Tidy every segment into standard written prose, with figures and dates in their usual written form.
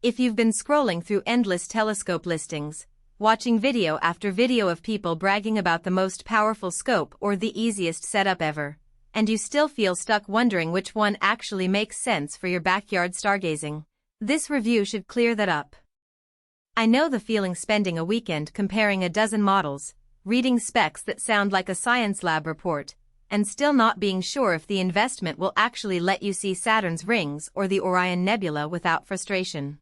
If you've been scrolling through endless telescope listings, watching video after video of people bragging about the most powerful scope or the easiest setup ever, and you still feel stuck wondering which one actually makes sense for your backyard stargazing, this review should clear that up. I know the feeling spending a weekend comparing a dozen models, reading specs that sound like a science lab report, and still not being sure if the investment will actually let you see Saturn's rings or the Orion Nebula without frustration.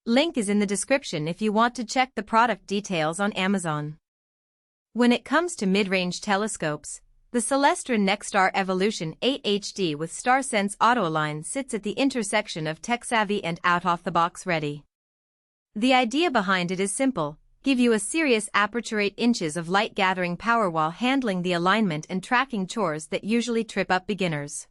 Link is in the description if you want to check the product details on Amazon. When it comes to mid-range telescopes, the Celestron NexStar Evolution 8HD with StarSense AutoAlign sits at the intersection of tech-savvy and out-of-the-box ready. The idea behind it is simple: give you a serious aperture 8 inches of light-gathering power while handling the alignment and tracking chores that usually trip up beginners.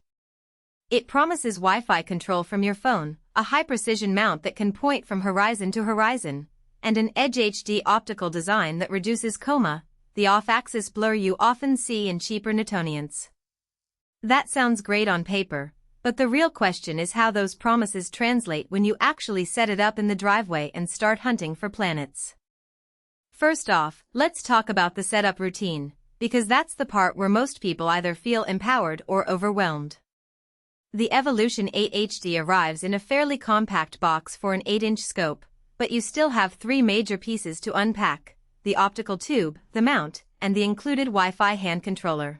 It promises Wi-Fi control from your phone, a high-precision mount that can point from horizon to horizon, and an EdgeHD optical design that reduces coma, the off-axis blur you often see in cheaper Newtonians. That sounds great on paper, but the real question is how those promises translate when you actually set it up in the driveway and start hunting for planets. First off, let's talk about the setup routine, because that's the part where most people either feel empowered or overwhelmed. The Evolution 8HD arrives in a fairly compact box for an 8-inch scope, but you still have 3 major pieces to unpack: the optical tube, the mount, and the included Wi-Fi hand controller.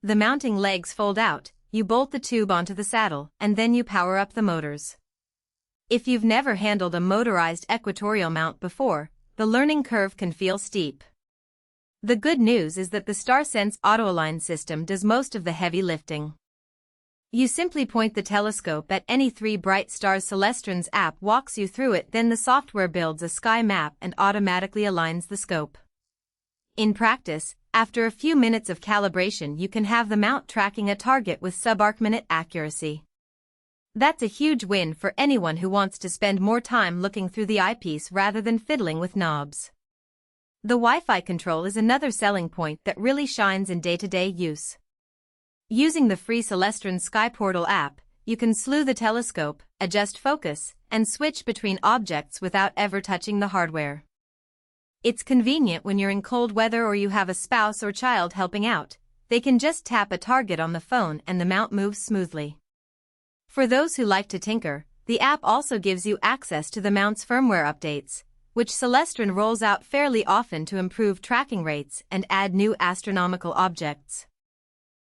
The mounting legs fold out, you bolt the tube onto the saddle, and then you power up the motors. If you've never handled a motorized equatorial mount before, the learning curve can feel steep. The good news is that the StarSense AutoAlign system does most of the heavy lifting. You simply point the telescope at any 3 bright stars. Celestron's app walks you through it, then the software builds a sky map and automatically aligns the scope. In practice, after a few minutes of calibration, you can have the mount tracking a target with sub-arc-minute accuracy. That's a huge win for anyone who wants to spend more time looking through the eyepiece rather than fiddling with knobs. The Wi-Fi control is another selling point that really shines in day-to-day use. Using the free Celestron Sky Portal app, you can slew the telescope, adjust focus, and switch between objects without ever touching the hardware. It's convenient when you're in cold weather or you have a spouse or child helping out. They can just tap a target on the phone and the mount moves smoothly. For those who like to tinker, the app also gives you access to the mount's firmware updates, which Celestron rolls out fairly often to improve tracking rates and add new astronomical objects.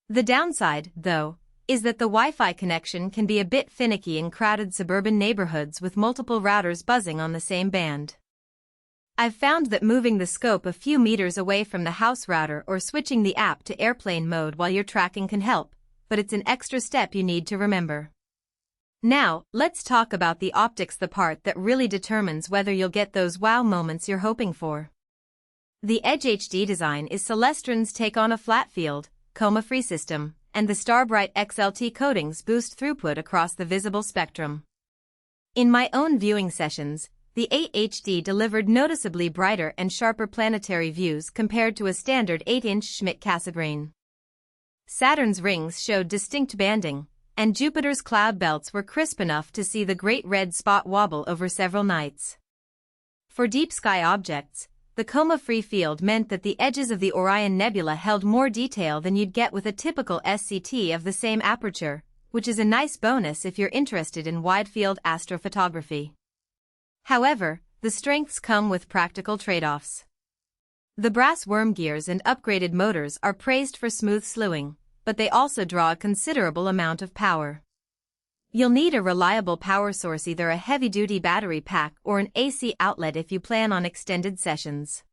The downside, though, is that the Wi-Fi connection can be a bit finicky in crowded suburban neighborhoods with multiple routers buzzing on the same band. I've found that moving the scope a few meters away from the house router or switching the app to airplane mode while you're tracking can help, but it's an extra step you need to remember. Now, let's talk about the optics, the part that really determines whether you'll get those wow moments you're hoping for. The EdgeHD design is Celestron's take on a Flatfield, coma-free system, and the StarBright XLT coatings boost throughput across the visible spectrum. In my own viewing sessions, the 8HD delivered noticeably brighter and sharper planetary views compared to a standard 8-inch Schmidt-Cassegrain. Saturn's rings showed distinct banding, and Jupiter's cloud belts were crisp enough to see the great red spot wobble over several nights. For deep sky objects, the coma-free field meant that the edges of the Orion Nebula held more detail than you'd get with a typical SCT of the same aperture, which is a nice bonus if you're interested in wide-field astrophotography. However, the strengths come with practical trade-offs. The brass worm gears and upgraded motors are praised for smooth slewing, but they also draw a considerable amount of power. You'll need a reliable power source, either a heavy-duty battery pack or an AC outlet if you plan on extended sessions.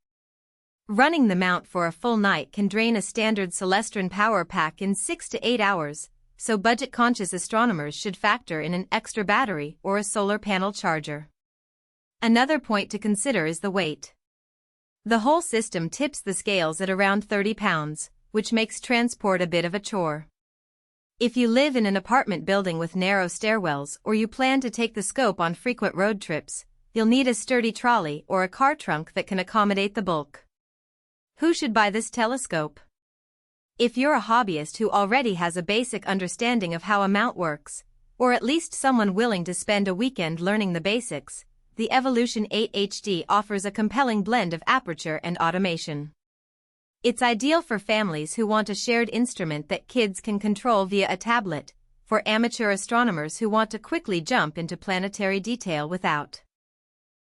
Running the mount for a full night can drain a standard Celestron power pack in 6 to 8 hours, so budget-conscious astronomers should factor in an extra battery or a solar panel charger. Another point to consider is the weight. The whole system tips the scales at around 30 pounds, which makes transport a bit of a chore. If you live in an apartment building with narrow stairwells or you plan to take the scope on frequent road trips, you'll need a sturdy trolley or a car trunk that can accommodate the bulk. Who should buy this telescope? If you're a hobbyist who already has a basic understanding of how a mount works, or at least someone willing to spend a weekend learning the basics, the Evolution 8HD offers a compelling blend of aperture and automation. It's ideal for families who want a shared instrument that kids can control via a tablet, for amateur astronomers who want to quickly jump into planetary detail without